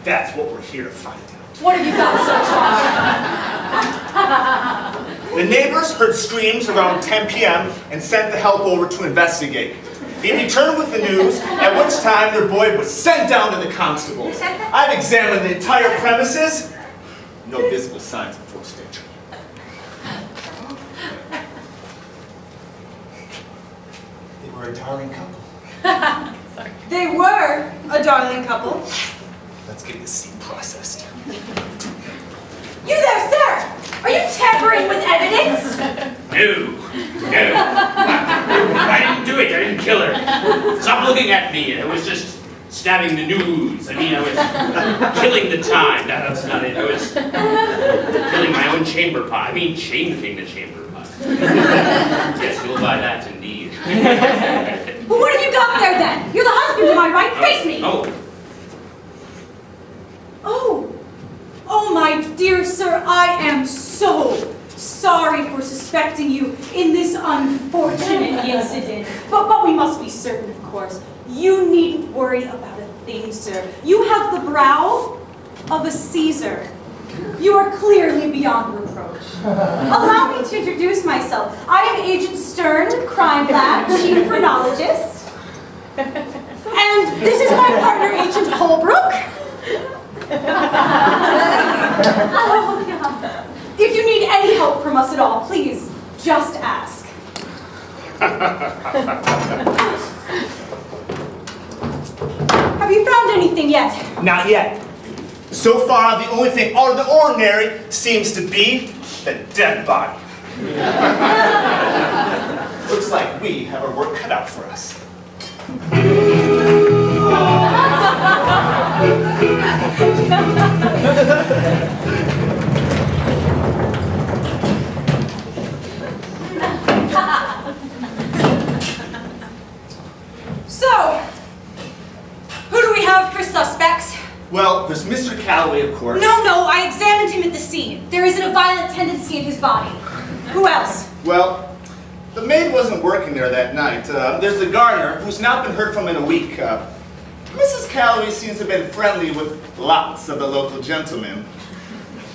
That's what we're here to find out. What have you got so far? The neighbors heard screams around 10 p.m. and sent the help over to investigate. He returned with the news, at which time their boy was sent down to the constables. I've examined the entire premises. No visible signs of forced entry. They were a darling couple. Sorry. They were a darling couple. Let's get this scene processed. You there, sir! Are you tampering with evidence? No. I didn't do it. I didn't kill her. Stop looking at me. I was just stabbing the news. I mean, I was killing the time. No, that's not it. I was killing my own chamber pot. I mean, changing the chamber pot. Yes, you'll buy that indeed. Well, what have you got there then? You're the husband, am I right? Face me! Oh, my dear sir, I am so sorry for suspecting you in this unfortunate incident. But we must be certain, of course. You needn't worry about a thing, sir. You have the brow of a Caesar. You are clearly beyond reproach. Allow me to introduce myself. I am Agent Stern, Crime Lab, Chief Phrenologist. And this is my partner, Agent Holbrook. Oh, God. If you need any help from us at all, please, just ask. Have you found anything yet? Not yet. So far, the only thing out of the ordinary seems to be the dead body. Looks like we have our work cut out for us. So, who do we have for suspects? Well, there's Mr. Calloway, of course. No, I examined him at the scene. There isn't a violent tendency in his body. Who else? Well, the maid wasn't working there that night. There's the gardener, who's not been heard from in a week. Mrs. Calloway seems to have been friendly with lots of the local gentlemen.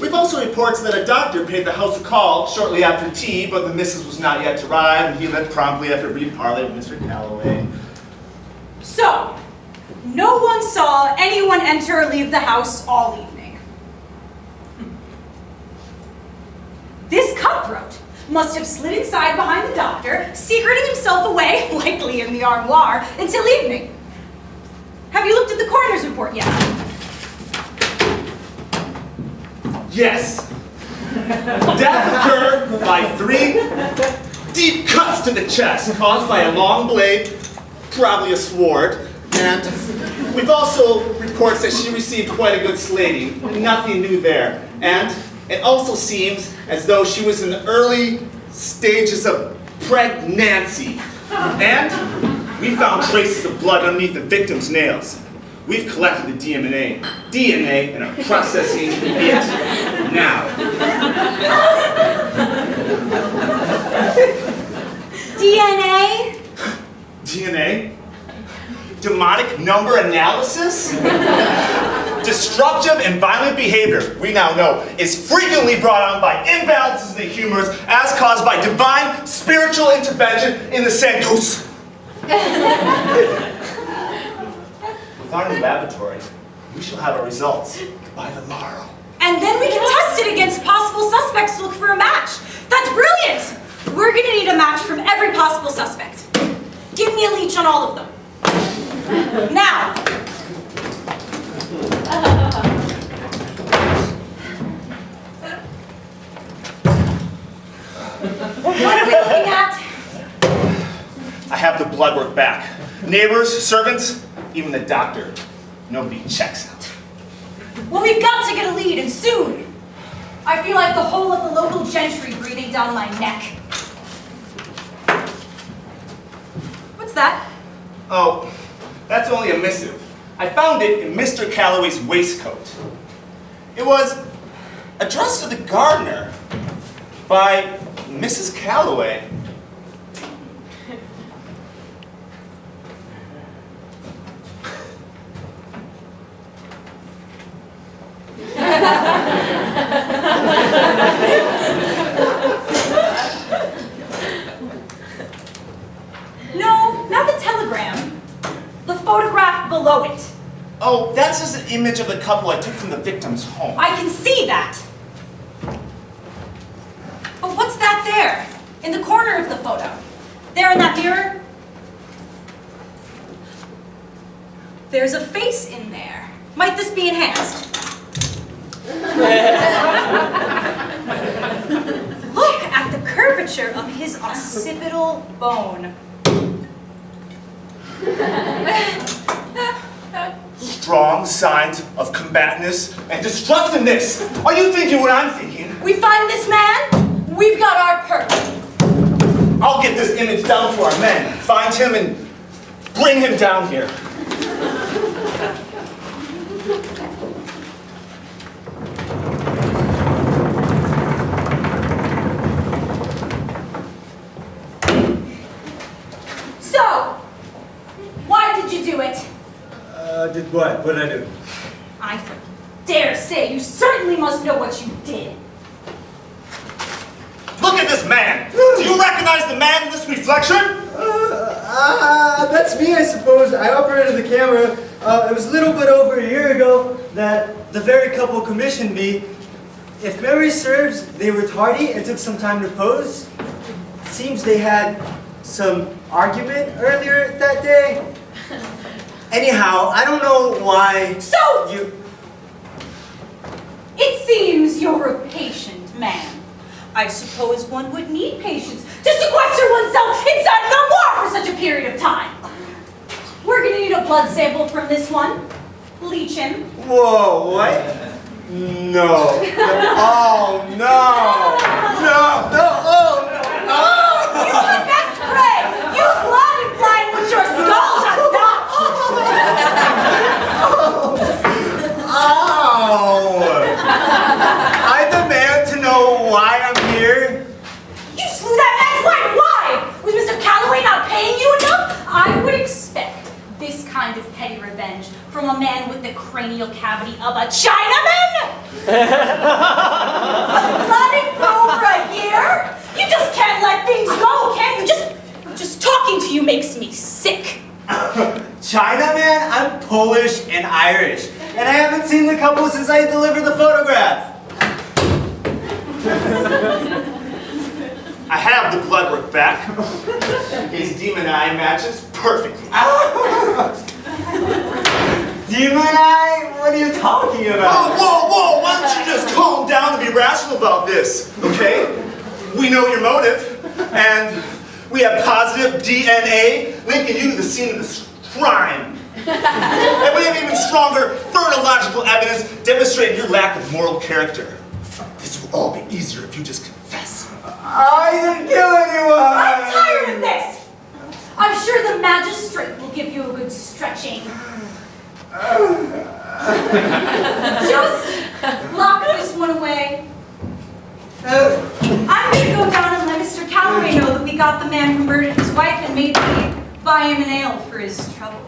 We've also reports that a doctor paid the house a call shortly after tea, but the missus was not yet to arrive, and he left promptly after a brief parley with Mr. Calloway. So, no one saw anyone enter or leave the house all evening. This cutthroat must have slid inside behind the doctor, secreting himself away, likely in the armoire, until evening. Have you looked at the coroner's report yet? Yes. Death occurred by 3 deep cuts to the chest, caused by a long blade, probably a sword, and we've also reports that she received quite a good slating. Nothing new there. And it also seems as though she was in the early stages of pregnancy. And we found traces of blood underneath the victim's nails. We've collected the DNA and are processing it now. DNA? DNA? Demotic number analysis? Destructive and violent behavior, we now know, is frequently brought on by imbalances in the humors as caused by divine spiritual intervention in the sanctus. With our new laboratory, we shall have our results by the morrow. And then we can test it against possible suspects to look for a match. That's brilliant! We're gonna need a match from every possible suspect. Give me a leech on all of them. Now. What are we looking at? I have the blood work back. Neighbors, servants, even the doctor. Nobody checks out. Well, we've got to get a lead, and soon. I feel like the whole of the local gentry breathing down my neck. What's that? Oh, that's only a missive. I found it in Mr. Calloway's waistcoat. It was addressed to the gardener by Mrs. Calloway. No, not the telegram. The photograph below it. Oh, that's just an image of the couple I took from the victim's home. I can see that. But what's that there? In the corner of the photo? There in that mirror? There's a face in there. Might this be enhanced? Look at the curvature of his occipital bone. Strong signs of combativeness and destructiveness. Are you thinking what I'm thinking? We find this man, we've got our perk. I'll get this image down to our men, find him and bring him down here. So, why did you do it? Did what? What did I do? I dare say you certainly must know what you did. Look at this man! Do you recognize the man in this reflection? That's me, I suppose. I operated the camera. It was a little bit over a year ago that the very couple commissioned me. If memory serves, they were tardy and took some time to pose. Seems they had some argument earlier that day. Anyhow, I don't know why you... It seems you're a patient man. I suppose one would need patience to sequester oneself inside no more for such a period of time. We're gonna need a blood sample from this one. Leech him. Whoa, what? No. Oh, no. No, no, oh, no. You had best pray. You blood implying what your skull does not. Ow! I demand to know why I'm here. You slew that man's wife. Why? Was Mr. Calloway not paying you enough? I would expect this kind of petty revenge from a man with the cranial cavity of a Chinaman? Blooding for over a year? You just can't let things go, can you? Just talking to you makes me sick. Chinaman? I'm Polish and Irish. And I haven't seen the couple since I delivered the photograph. I have the blood work back. His demon eye matches perfectly. Demon eye? What are you talking about? Whoa, whoa! Why don't you just calm down and be rational about this, okay? We know your motive, and we have positive DNA linking you to the scene of this crime. And we have even stronger phrenological evidence demonstrating your lack of moral character. This will all be easier if you just confess. I didn't kill anyone! I'm tired of this! I'm sure the magistrate will give you a good stretching. Just lock this one away. I'm going to go down and let Mr. Calloway know that we got got the man who murdered his wife and made me buy him an ale for his trouble.